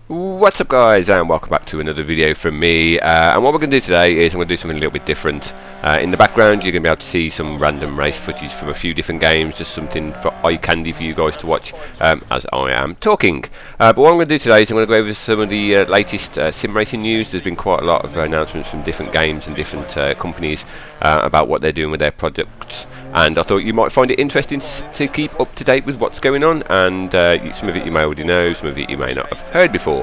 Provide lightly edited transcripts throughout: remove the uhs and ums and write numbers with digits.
What's up guys, and welcome back to another video from me, and what we're going to do today is I'm going to do something a little bit different. In the background you're going to be able to see some random race footage from a few different games, just something for eye candy for you guys to watch as I am talking. But what I'm going to do today is I'm going to go over some of the latest sim racing news. There's been quite a lot of announcements from different games and different companies about what they're doing with their products, and I thought you might find it interesting to keep up to date with what's going on, and some of it you may already know, some of it you may not have heard before.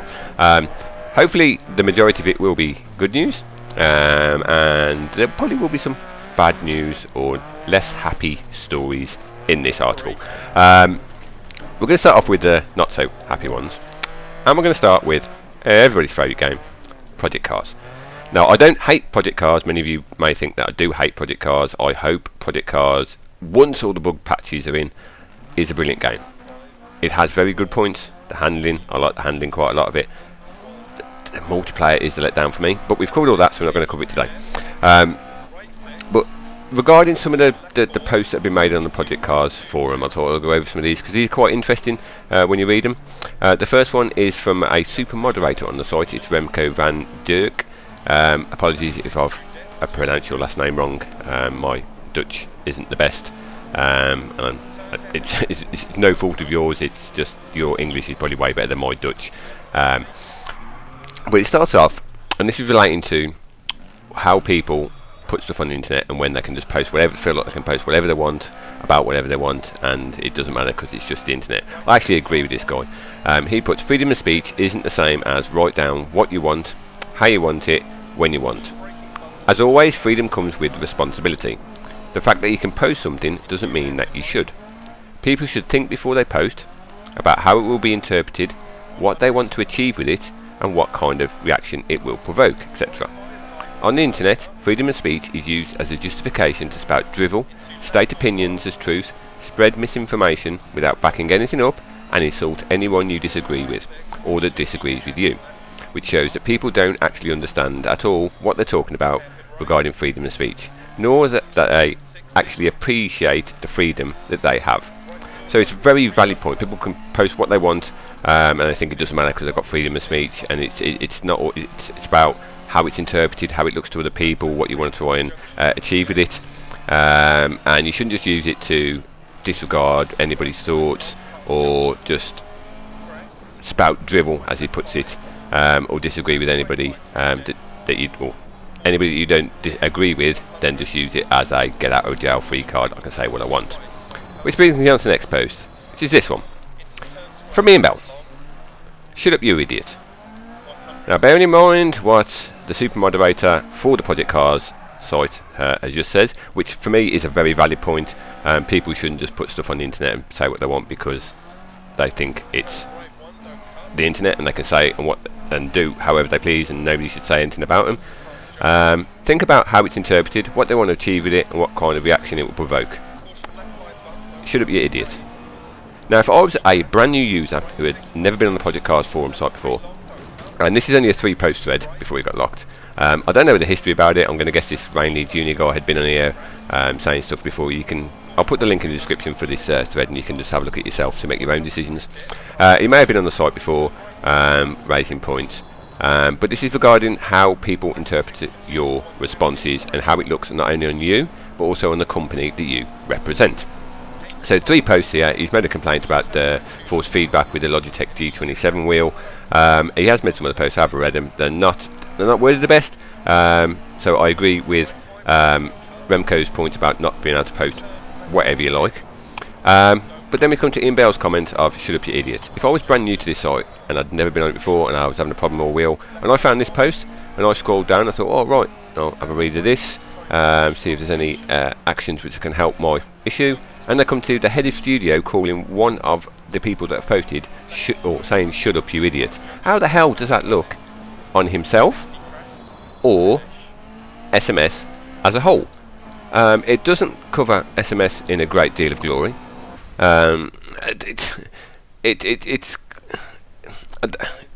Hopefully the majority of it will be good news, and there probably will be some bad news or less happy stories in this article. We're going to start off with the not so happy ones, and we're going to start with everybody's favourite game, Project C.A.R.S. Now, I don't hate Project C.A.R.S. Many of you may think that I do hate Project C.A.R.S. I hope Project C.A.R.S., once all the bug patches are in, is a brilliant game. It has very good points. The handling, I like the handling quite a lot of it. The multiplayer is the letdown for me, but we've covered all that, so we're not going to cover it today. But regarding some of the posts that have been made on the Project C.A.R.S forum, I thought I'll go over some of these because these are quite interesting when you read them. The first one is from a super moderator on the site. It's Remco van Dirk. Apologies if I've pronounced your last name wrong. My Dutch isn't the best, and it's no fault of yours. It's just your English is probably way better than my Dutch. But it starts off, and this is relating to how people put stuff on the internet and when they can just post whatever, feel like they can post whatever they want about whatever they want, and it doesn't matter because it's just the internet. I actually agree with this guy. He puts freedom of speech isn't the same as write down what you want, how you want it, when you want. As always, freedom comes with responsibility. The fact that you can post something doesn't mean that you should. People should think before they post about how it will be interpreted, what they want to achieve with it, and what kind of reaction it will provoke, etc. On the internet, freedom of speech is used as a justification to spout drivel, state opinions as truth, spread misinformation without backing anything up, and insult anyone you disagree with, or that disagrees with you, which shows that people don't actually understand at all what they're talking about regarding freedom of speech, nor that they actually appreciate the freedom that they have. So it's a very valid point. People can post what they want, and I think it doesn't matter because they've got freedom of speech, and it's about how it's interpreted, how it looks to other people, what you want to try and achieve with it, and you shouldn't just use it to disregard anybody's thoughts or just spout drivel, as he puts it, or disagree with anybody anybody that you don't agree with. Then just use it as a get out of jail free card. I can say what I want. Which brings me on to the next post, which is this one from Ian Bell. Shut up, you idiot. Now, bearing in mind what the super moderator for the Project C.A.R.S site has just said, which for me is a very valid point. People shouldn't just put stuff on the internet and say what they want because they think it's the internet and they can say and do however they please, and nobody should say anything about them. Think about how it's interpreted, what they want to achieve with it, and what kind of reaction it will provoke. Shut up, you idiot. Now, if I was a brand new user who had never been on the Project C.A.R.S forum site before, and this is only a 3-post thread before we got locked, I don't know the history about it. I'm going to guess this Rainley Junior guy had been on here saying stuff before. I'll put the link in the description for this thread, and you can just have a look at yourself to make your own decisions. He may have been on the site before, raising points, but this is regarding how people interpret your responses and how it looks not only on you but also on the company that you represent. So 3 posts here. He's made a complaint about the force feedback with the Logitech G27 wheel. He has made some of the posts. I've read them. They're not worded the best. So I agree with Remco's point about not being able to post whatever you like. But then we come to Ian Bell's comment of shut up, you idiot. If I was brand new to this site and I'd never been on it before and I was having a problem with my wheel and I found this post and I scrolled down, I thought, oh right, I'll have a read of this, see if there's any actions which can help my issue. And they come to the head of studio calling one of the people that have posted saying shut up, you idiot. How the hell does that look on himself or SMS as a whole? It doesn't cover SMS in a great deal of glory.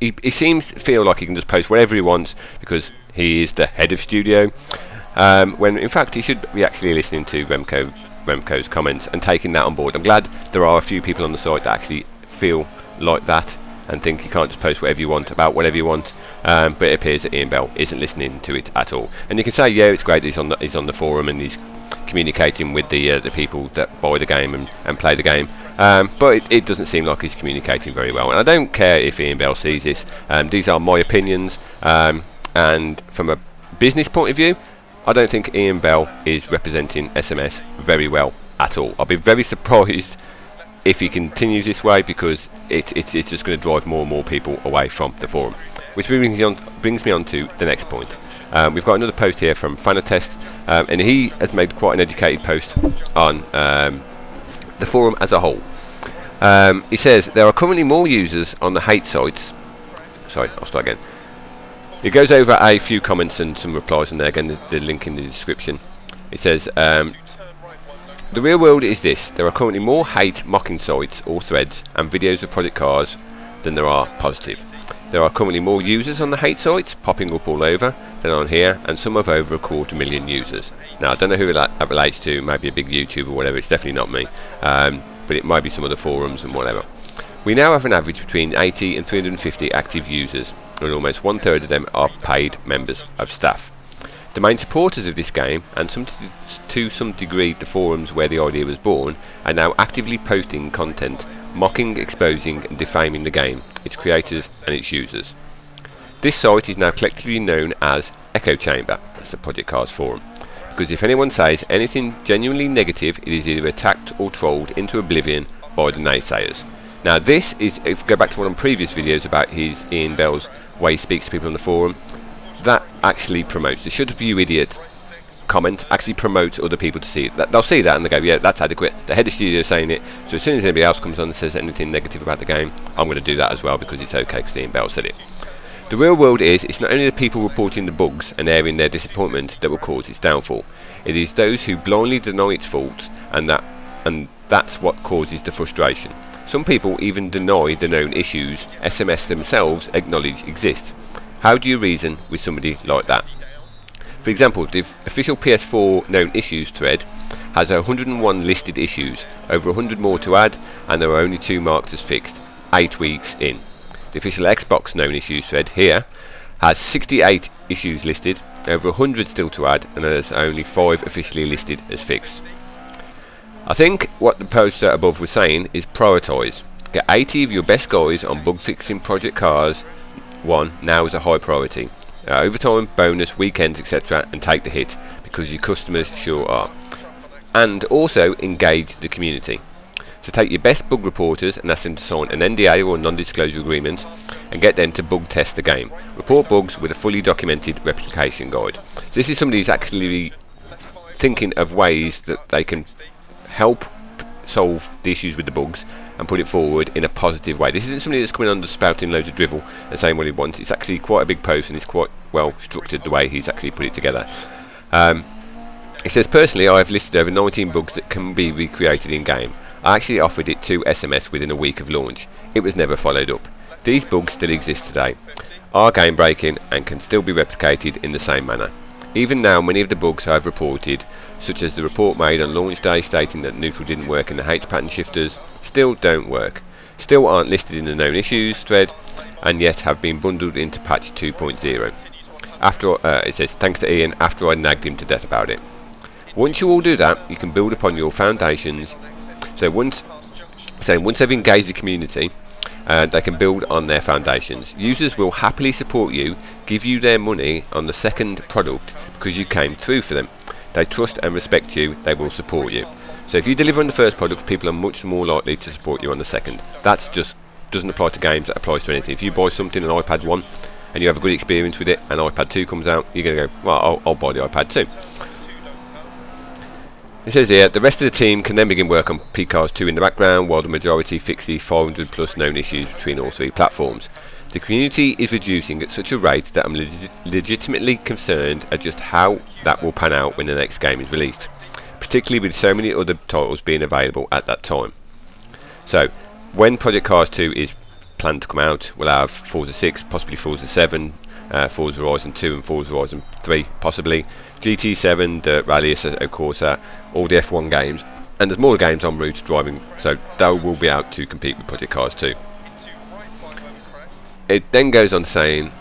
He seems to feel like he can just post whatever he wants because he is the head of studio, when in fact he should be actually listening to Remco's comments and taking that on board. I'm glad there are a few people on the site that actually feel like that, and think you can't just post whatever you want about whatever you want. But it appears that Ian Bell isn't listening to it at all. And you can say, yeah, it's great that he's on the forum and he's communicating with the people that buy the game and play the game. But it doesn't seem like he's communicating very well. And I don't care if Ian Bell sees this. These are my opinions. And from a business point of view, I don't think Ian Bell is representing SMS very well at all. I'll be very surprised if he continues this way, because it's just going to drive more and more people away from the forum. Which brings me on to the next point. We've got another post here from Fanatest, and he has made quite an educated post on the forum as a whole. He says, there are currently more users on the hate sites. Sorry, I'll start again. He goes over a few comments and some replies on there. Again, the link in the description. It says, the real world is this. There are currently more hate mocking sites or threads and videos of Project C.A.R.S than there are positive. There are currently more users on the hate sites popping up all over than on here, and some have over 250,000 users. Now, I don't know who that relates to, maybe a big YouTuber or whatever. It's definitely not me, but it might be some other forums and whatever. We now have an average between 80 and 350 active users, and almost 1/3 of them are paid members of staff. The main supporters of this game, and to some degree the forums where the idea was born, are now actively posting content mocking, exposing and defaming the game, its creators and its users. This site is now collectively known as Echo Chamber, that's the Project C.A.R.S Forum, because if anyone says anything genuinely negative, it is either attacked or trolled into oblivion by the naysayers. Now this is, if you go back to one of my previous videos about Ian Bell's way he speaks to people on the forum, that actually promotes the "shut up you idiot" comment, actually promotes other people to see it. They'll see that and they go, yeah, that's adequate. The head of studio is saying it, so as soon as anybody else comes on and says anything negative about the game, I'm going to do that as well, because it's okay because Ian Bell said it. The real world is, it's not only the people reporting the bugs and airing their disappointment that will cause its downfall. It is those who blindly deny its faults, and that's what causes the frustration. Some people even deny the known issues SMS themselves acknowledge exist. How do you reason with somebody like that? For example, the official PS4 known issues thread has 101 listed issues, over 100 more to add, and there are only 2 marked as fixed, 8 weeks in. The official Xbox known issues thread here has 68 issues listed, over 100 still to add, and there's only 5 officially listed as fixed. I think what the poster above was saying is prioritise. Get 80 of your best guys on bug fixing Project C.A.R.S 1 now is a high priority. Overtime, bonus, weekends, etc., and take the hit, because your customers sure are. And also engage the community. So take your best bug reporters and ask them to sign an NDA or non-disclosure agreement, and get them to bug test the game. Report bugs with a fully documented replication guide. So this is somebody who's actually thinking of ways that they can help solve the issues with the bugs and put it forward in a positive way. This isn't somebody that's coming on just spouting loads of drivel and saying what he wants. It's actually quite a big post, and it's quite well structured the way he's actually put it together. It says, personally, I have listed over 19 bugs that can be recreated in game. I actually offered it to SMS within a week of launch. It was never followed up. These bugs still exist today, are game breaking, and can still be replicated in the same manner. Even now, many of the bugs I have reported, such as the report made on launch day stating that neutral didn't work in the H pattern shifters, still don't work, still aren't listed in the known issues thread, and yet have been bundled into patch 2.0. After it says, thanks to Ian, after I nagged him to death about it. Once you all do that, you can build upon your foundations. So once they've engaged the community, they can build on their foundations. Users will happily support you, give you their money on the second product because you came through for them. They trust and respect you, they will support you. So if you deliver on the first product, people are much more likely to support you on the second. That's just doesn't apply to games, that applies to anything. If you buy something, an iPad 1, and you have a good experience with it, and iPad 2 comes out, you're going to go, well, I'll buy the iPad 2. It says here, the rest of the team can then begin work on C.A.R.S 2 in the background, while the majority fix the 500 plus known issues between all 3 platforms. The community is reducing at such a rate that I'm legitimately concerned at just how that will pan out when the next game is released, particularly with so many other titles being available at that time. So, when Project C.A.R.S 2 is planned to come out, we'll have Forza 6, possibly Forza 7, Forza Horizon 2 and Forza Horizon 3, possibly GT7, the Rally, of course, all the F1 games, and there's more games en route driving, so they will be out to compete with Project C.A.R.S 2. It then goes on saying,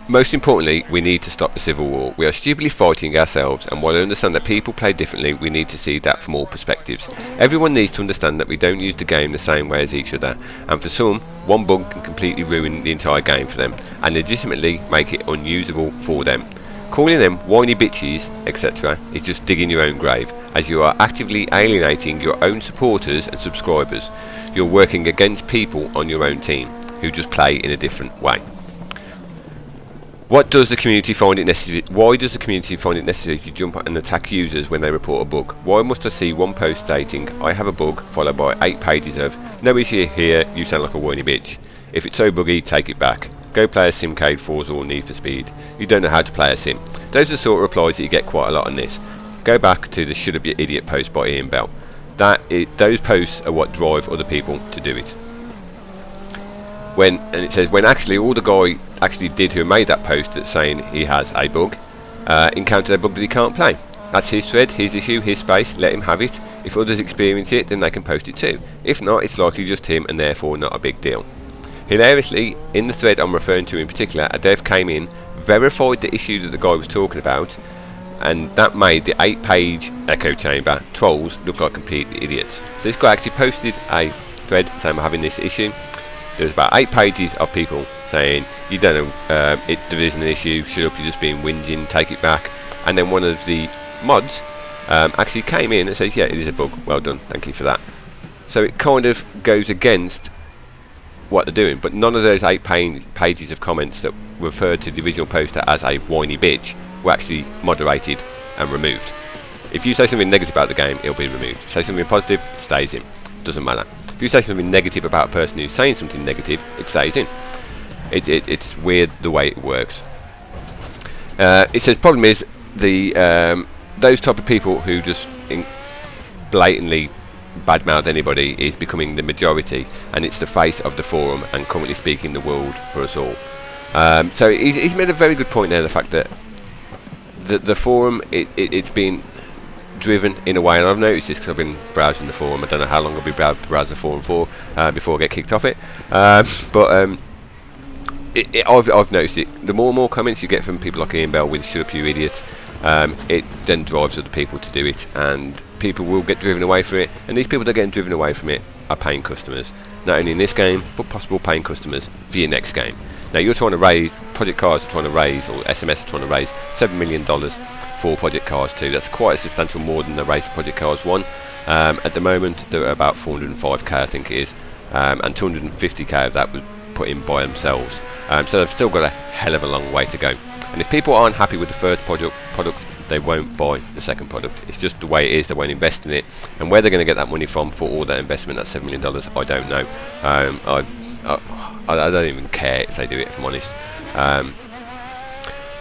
most importantly, we need to stop the civil war. We are stupidly fighting ourselves, and while I understand that people play differently, we need to see that from all perspectives. Everyone needs to understand that we don't use the game the same way as each other, and for some, one bug can completely ruin the entire game for them, and legitimately make it unusable for them. Calling them whiny bitches, etc. is just digging your own grave, as you are actively alienating your own supporters and subscribers. You're working against people on your own team, who just play in a different way. Why does the community find it necessary to jump and attack users when they report a bug? Why must I see one post stating, I have a bug, followed by 8 pages of, no issue here, you sound like a whiny bitch. If it's so buggy, take it back. Go play a simcade, Forza or Need for Speed. You don't know how to play a sim. Those are the sort of replies that you get quite a lot on this. Go back to the Shut Up You Idiot post by Ian Bell. Those posts are what drive other people to do it. And it says, when actually all the guy actually did who made that post that's saying he has a bug, encountered a bug that he can't play. That's his thread, his issue, his space, let him have it. If others experience it, then they can post it too. If not, it's likely just him and therefore not a big deal. Hilariously, in the thread I'm referring to in particular, a dev came in, verified the issue that the guy was talking about, and that made the 8-page echo chamber trolls look like complete idiots. So this guy actually posted a thread saying I'm having this issue. There's about 8 pages of people saying, you don't know, there isn't an issue, shut up, you're just being whinging, take it back. And then one of the mods actually came in and said, yeah, it is a bug, well done, thank you for that. So it kind of goes against what they're doing, but none of those 8 pages of comments that referred to the original poster as a whiny bitch were actually moderated and removed. If you say something negative about the game, it'll be removed. Say something positive, it stays in. Doesn't matter. If you say something negative about a person who's saying something negative, it stays in. It's weird the way it works. It says problem is those type of people who just blatantly badmouth anybody is becoming the majority, and it's the face of the forum and currently speaking the world for us all. So he's made a very good point there, the fact that the forum it's been driven in a way, and I've noticed this because I've been browsing the forum. I don't know how long I'll be browsing the forum for before I get kicked off it, but I've noticed it. The more and more comments you get from people like Ian Bell with shut up you idiot, it then drives other people to do it, and people will get driven away from it, and these people that are getting driven away from it are paying customers, not only in this game but possible paying customers for your next game. Now you're trying to raise, Project C.A.R.S are trying to raise, or SMS are trying to raise $7 million for Project C.A.R.S 2. That's quite a substantial more than the raise for Project C.A.R.S 1. At the moment they're at about 405k I think it is, and 250k of that was put in by themselves. So they've still got a hell of a long way to go. And if people aren't happy with the first product, they won't buy the second product. It's just the way it is. They won't invest in it, and where they're going to get that money from for all that investment, that $7 million, I don't know. I don't even care if they do it, if I'm honest.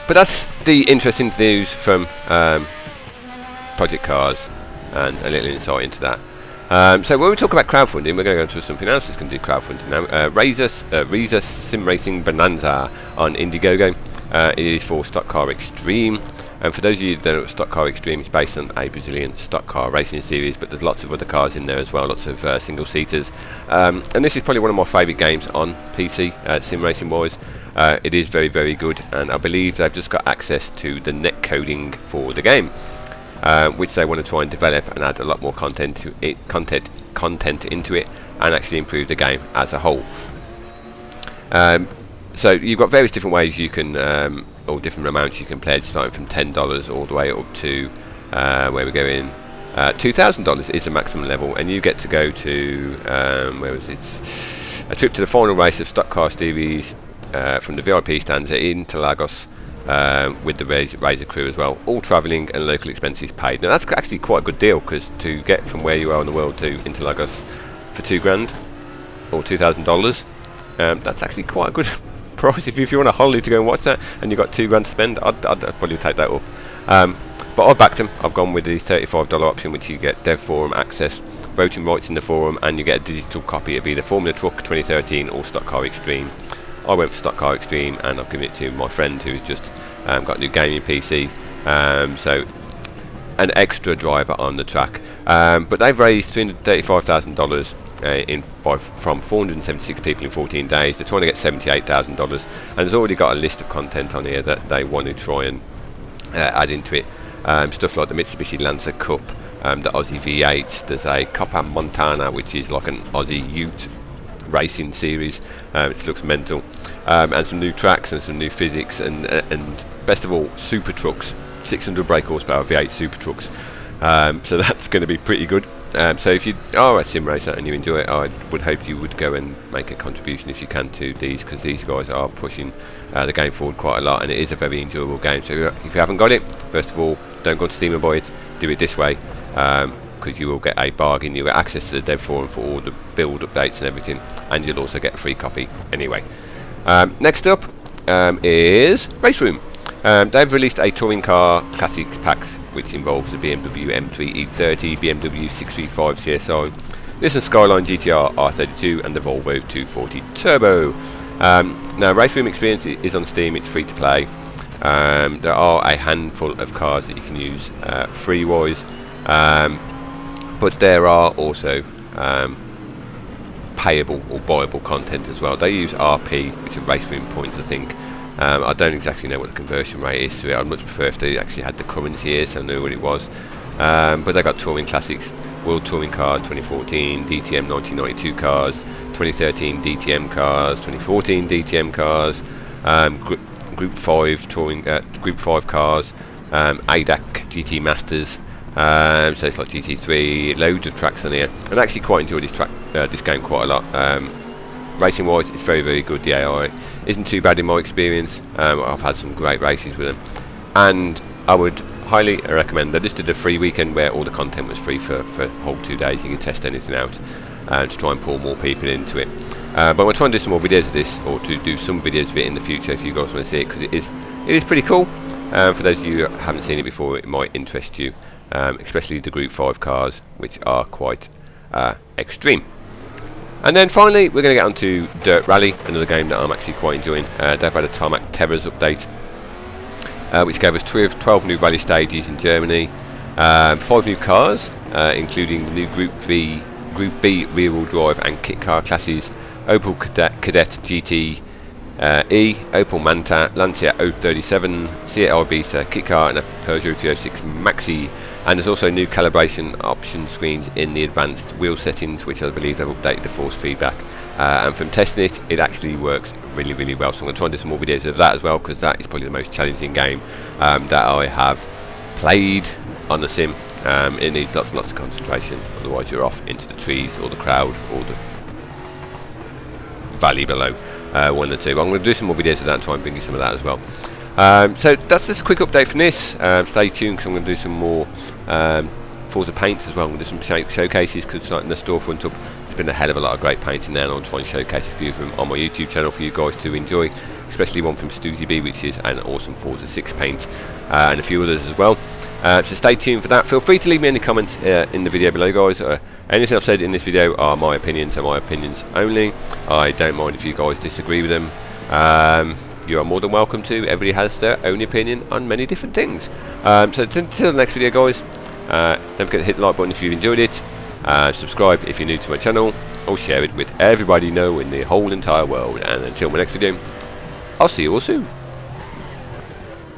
But that's the interesting news from Project C.A.R.S and a little insight into that. So when we talk about crowdfunding, we're going to go into something else that's going to do crowdfunding now. Reza Sim Racing Bonanza on Indiegogo. It is for Stock Car Extreme. And for those of you that don't know what Stock Car Extreme is, based on a Brazilian stock car racing series, but there's lots of other cars in there as well, lots of single-seaters. And this is probably one of my favourite games on PC, sim racing wise. It is very, very good, and I believe they've just got access to the net coding for the game, which they want to try and develop and add a lot more content into it, and actually improve the game as a whole. So you've got various different ways you can, or different amounts you can pledge, starting from $10 all the way up to where we're going. $2,000 is the maximum level, and you get to go to where was it? A trip to the final race of Stock Car Series from the VIP stands in Interlagos with the Razor crew as well. All travelling and local expenses paid. Now that's actually quite a good deal, because to get from where you are in the world to Interlagos for $2,000 or $2,000, that's actually quite a good price. If you want a holiday to go and watch that and you've got $2,000 to spend, I'd probably take that up. But I've backed them. I've gone with the $35 option, which you get dev forum access, voting rights in the forum, and you get a digital copy of either Formula Truck 2013 or Stock Car Extreme. I went for Stock Car Extreme, and I've given it to my friend who's just got a new gaming PC, so an extra driver on the track. But they've raised $335,000 from 476 people in 14 days. They're trying to get $78,000, and there's already got a list of content on here that they want to try and add into it. Stuff like the Mitsubishi Lancer Cup, the Aussie V8. There's a Copa Montana, which is like an Aussie Ute racing series, which looks mental, and some new tracks and some new physics, and best of all, super trucks, 600 brake horsepower V8 super trucks. So that's going to be pretty good. So if you are a sim racer and you enjoy it, I would hope you would go and make a contribution if you can to these, because these guys are pushing the game forward quite a lot, and it is a very enjoyable game. So if you haven't got it, first of all, don't go to Steam and buy it. Do it this way, because you will get a bargain. You get access to the dev forum for all the build updates and everything, and you'll also get a free copy anyway. Next up is Race Room. They've released a touring car classics packs, which involves the BMW M3 E30, BMW 635 CSI, Nissan Skyline GTR R32, and the Volvo 240 Turbo. Now, Race Room Experience is on Steam. It's free to play. There are a handful of cars that you can use free-wise, but there are also payable or buyable content as well. They use RP, which are Race Room points, I think. I don't exactly know what the conversion rate is to it. I'd much prefer if they actually had the currency here, so I knew what it was. But they got touring classics, World Touring Cars 2014, DTM 1992 cars, 2013 DTM cars, 2014 DTM cars, Group 5 touring, Group 5 cars, ADAC GT Masters. So it's like GT3, loads of tracks on here, and I actually quite enjoy this game quite a lot. Racing wise, it's very, very good. The AI isn't too bad in my experience. I've had some great races with them, and I would highly recommend. They just did a free weekend where all the content was free for a whole 2 days. You can test anything out to try and pull more people into it. But I'm going to try and do some more videos of this, or to do some videos of it in the future if you guys want to see it, because it is pretty cool. For those of you who haven't seen it before, it might interest you, especially the Group 5 cars, which are quite extreme. And then finally, we're going to get on to Dirt Rally, another game that I'm actually quite enjoying. They've had a Tarmac Terrors update, which gave us 12 new rally stages in Germany, 5 new cars, including the new Group B rear-wheel drive and kit car classes, Opel Kadett GT E, Opel Manta, Lancia 037, Seat Ibiza kit car, and a Peugeot 206 Maxi. And there's also new calibration option screens in the advanced wheel settings, which I believe they've updated the force feedback. And from testing it, it actually works really, really well. So I'm going to try and do some more videos of that as well, because that is probably the most challenging game that I have played on the sim. It needs lots and lots of concentration, otherwise you're off into the trees or the crowd or the valley below, one or two. But I'm going to do some more videos of that and try and bring you some of that as well. So that's just a quick update from this. Stay tuned, because I'm going to do some more Forza paints as well. I'm going to do some showcases, because like in the storefront up, there's been a hell of a lot of great painting there, and I'll try and showcase a few of them on my YouTube channel for you guys to enjoy, especially one from Stuzy B, which is an awesome Forza 6 paint, and a few others as well. So stay tuned for that. Feel free to leave me any comments in the video below, guys. Anything I've said in this video are my opinions, and my opinions only. I don't mind if you guys disagree with them. You are more than welcome to. Everybody has their own opinion on many different things. So until the next video, guys, don't forget to hit the like button if you enjoyed it. Subscribe if you're new to my channel, or share it with everybody you know in the whole entire world. And until my next video, I'll see you all soon.